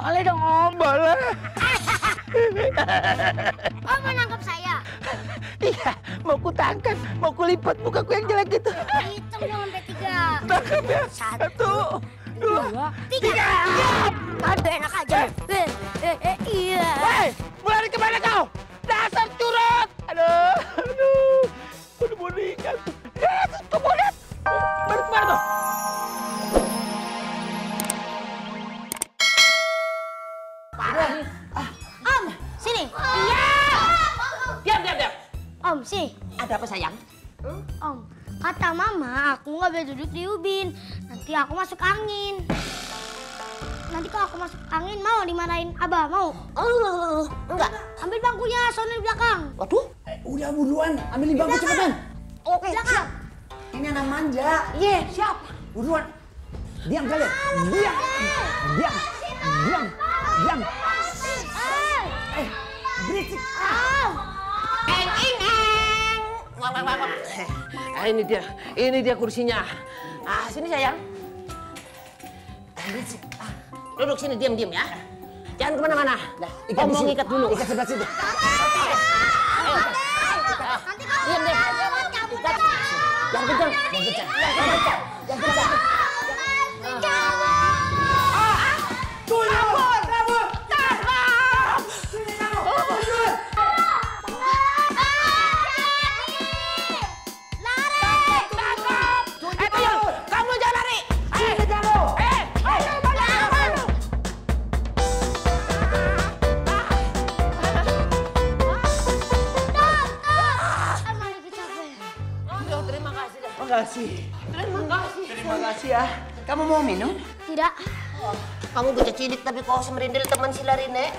Boleh dong Om, boleh. Om mau nangkap saya? Iya, mau ku tangkap, mau ku lipat mukaku yang jelek gitu. Hitung dong sampai 3. Tangkap ya. 1, 2, 3. Aduh enak aja. Iya. Hei, mau lari kemana kau? Dasar curut. Aduh. Udah mau nikah. Yesus, kamu lihat. Baru kemana tuh? Om, sini. Iya. Diam. Om, sini. Ada apa sayang? Om, kata Mama aku nggak boleh duduk di ubin. Nanti aku masuk angin. Nanti kalau aku masuk angin mau dimarahin Abah, mau? Oh, enggak. Ambil bangkunya, sono di belakang. Waduh. Udah buruan, ambil di bangku cepetan. Oke, siap. Ini anak manja. Iya, siap. Buruan. Diam kalian. Diam. Berisik. Ini dia kursinya. Sini sayang. Berisik. Duduk sini, diam ya. Jangan kemana-mana. Ikat Mau ngikat dulu. Ikat sebelah situ. Diam. Ikat. Jangan kencang. Terima kasih ya. Kamu mau minum? Tidak. Kamu bocah cilik tapi kau semerindil teman si Larine.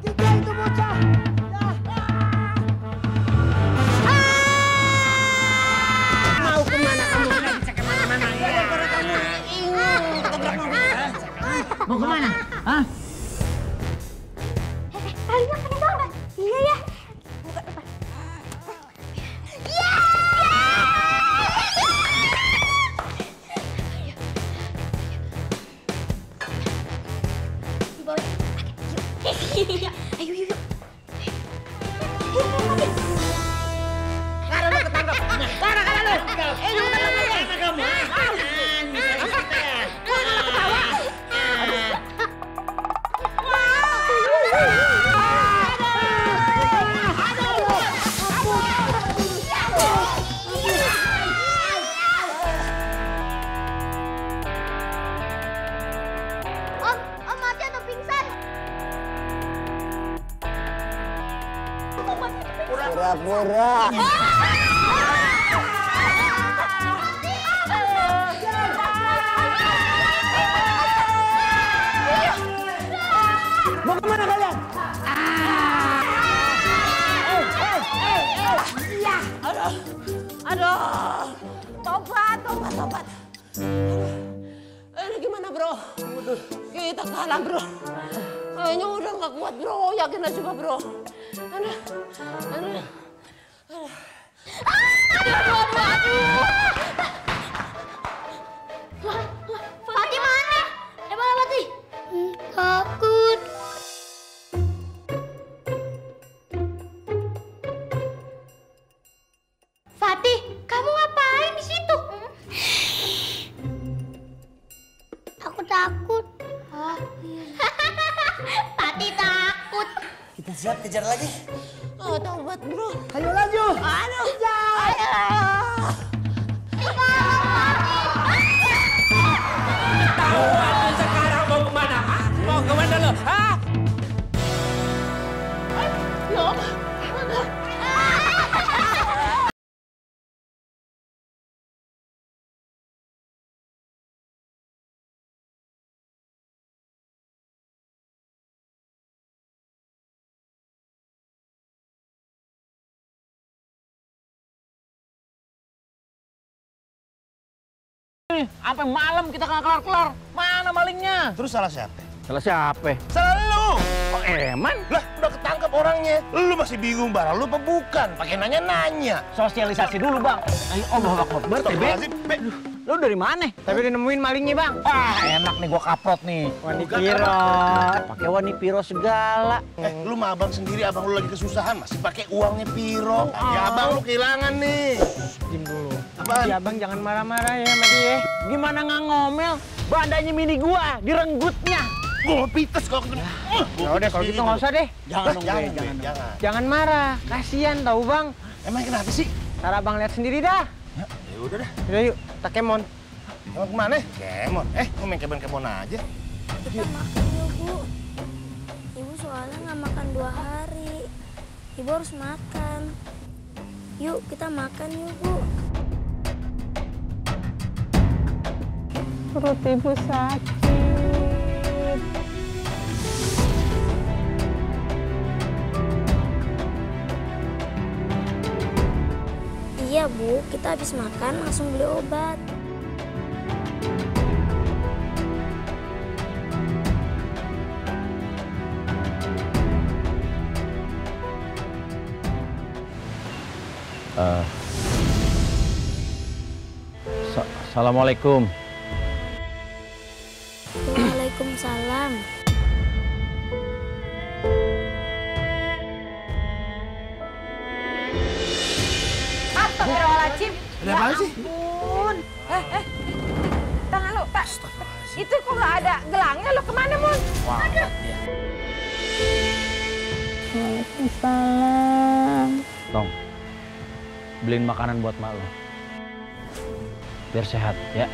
Kejar itu bocah. Mau kemana kamu? Nggak bisa kemana-mana ya. Mau kemana? Hah? Talinya kena banget. Iya ya. Buka depan. Iya. Dibawa. Yuk. Ayo yuk. Karena lu ketangkep. Karena lu. Kamu. Om mati atau pingsan? Pura-pura. Mau kemana kalian? Aduh. Tobat. Ini gimana bro? Kita kalah bro. Kayaknya udah nggak kuat bro. Yakin aja juga bro. Aduh. Fatih mana? Mana Fatih? Takut. Fatih, kamu ngapain di situ? Aku takut. Fatih takut. Kita siap kejar lagi. Oh, tobat bro. Ayo laju. Aduh. Tahu aku sekarang mau kemana? Mau kemana lo? Hah? Sampai malam kita nggak kelar-kelar. Mana malingnya? Terus salah siapa? Salah siapa? Salah lu. Oh, Eman? Lah, udah ketangkep orangnya. Lu masih bingung barang lu apa bukan? Pakai nanya-nanya. Sosialisasi dulu, Bang. Ayo, Allah Akbar, Tebe. Lu dari mana? Tapi udah nemuin malingnya, Bang. Ah, enak nih gua kaprot nih. Wani Piro. Pakai Wani Piro segala. Lu mah abang sendiri, abang lu lagi kesusahan masih pakai uangnya Piro. Ya abang lu kehilangan nih. Diam dulu. Apaan? Ya, Abang jangan marah-marah ya sama dia. Gimana nggak ngomel? Bandanya mini gua, direnggutnya. Gua pites kalau ketemu. Ya udah kalau gitu nggak usah deh. Jangan dong, Jangan, Be, jangan. jangan. Jangan marah. Kasihan tahu, Bang. Emang kenapa sih? Ntar Abang lihat sendiri dah. Ya udah dah. Udah yuk, kita kemon. Emang kemana? Kemon. Mau main kemon aja. Kita makan yuk, Bu. Ibu soalnya nggak makan 2 hari. Ibu harus makan. Yuk, kita makan yuk, Bu. Perut ibu sakit. Iya, Bu. Kita habis makan langsung beli obat. Assalamualaikum. Waalaikumsalam. Astagfirullahaladzim. Ada apaan sih? Ampun. Tangan lo, Pak. Itu kok nggak ada gelangnya, lo kemana, Mun? Waalaikumsalam. Tong, beliin makanan buat mak lo. Biar sehat, ya.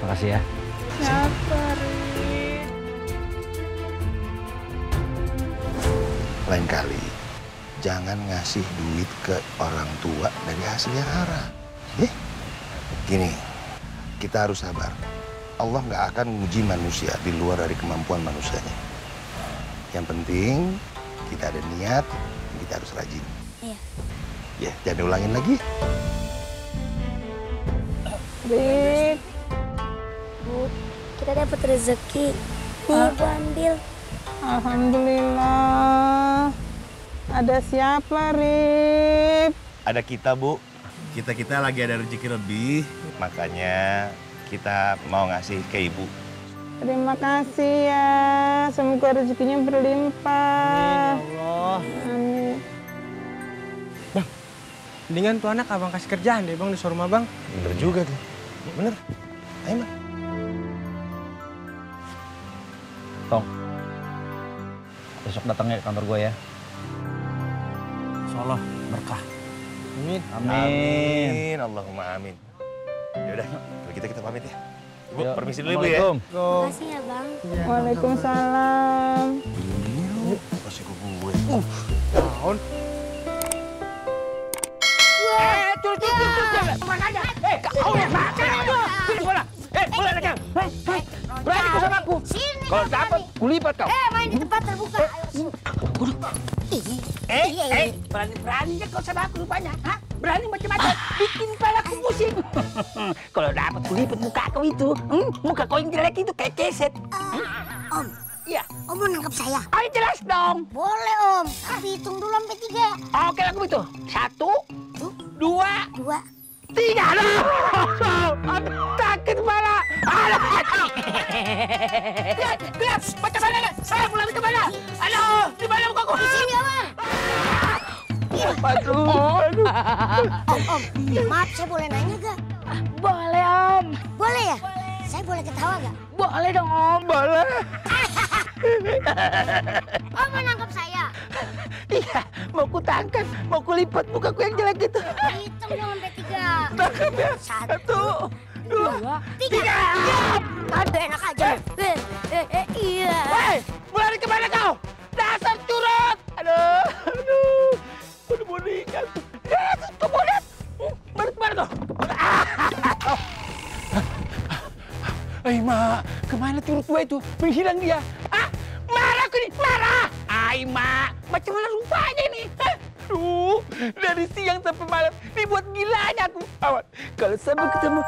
Makasih ya. Sabar. Lain kali, jangan ngasih duit ke orang tua dari hasil yang haram. Gini, kita harus sabar. Allah nggak akan menguji manusia di luar dari kemampuan manusianya. Yang penting, kita ada niat, kita harus rajin. Iya. Ya, jangan diulangin lagi. Rik, Bu, kita dapat rezeki. Nih, Bu ambil. alhamdulillah. Ada siapa, Rip? Ada kita, Bu. Kita lagi ada rezeki lebih, makanya kita mau ngasih ke Ibu. Terima kasih ya. Semoga rezekinya berlimpah. Allah. Amin. Mendingan tuh anak Abang kasih kerjaan deh, Bang, di rumah Bang. Bener juga tuh. Bener. Ayo, Mas. Tong, besok datangnya ke kantor gue ya. Insyaallah berkah. Amin. Amin. Allahumma amin. Yaudah, kalau gitu kita pamit ya. Ibu, Yuk, permisi dulu, Bu ya. Assalamualaikum. Makasih ya, Bang. Waalaikumsalam. Kasih ke gue. Tahun. Kemana aja? Kau yang makan aja. Sini bola. Bola aja. Berani kau sama aku. Sini. Kalau dapat, kulipat kau. Main di tempat terbuka. Berani-beraninya kau sama aku rupanya. Hah? Berani macam-macam. Bikin kepala aku pusing. Kalau dapat kulipat muka kau itu. Muka kau yang jelek itu kayak keset. Om. Iya. Om mau nangkap saya? Ayo jelas dong. Boleh, Om. Tapi hitung dulu sampai 3. Oke, aku itu. 1, 2, 2. 3. Aduh, sakit kepala. Aduh. Lihat, macam mana? Saya mulai ke mana? Aduh, di mana muka aku? Di sini, Om. Aduh. Om, maaf, saya boleh nanya gak? Boleh, Om. Boleh ya? Saya boleh ketawa gak? Boleh dong, Om. Boleh. Om mau nangkap saya? Iya, mau ku tangkap, mau ku lipat mukaku yang jelek itu. Hitung dong sampai 3. Tangkap ya. 1, 2, 3. Aduh, enak aja. Iya. Hei, mulai kemana kau? Dasar curut. Aduh. Udah mau nikah. Kau mau lihat? Balik kemana kau? Mak, kemana turut gue itu? Menghilang dia. Ah, marah aku nih, marah. Mak, macam mana rupanya ini? Aduh, dari siang sampai malam, ini buat gilanya aku. Awas, kalau sampai ketemu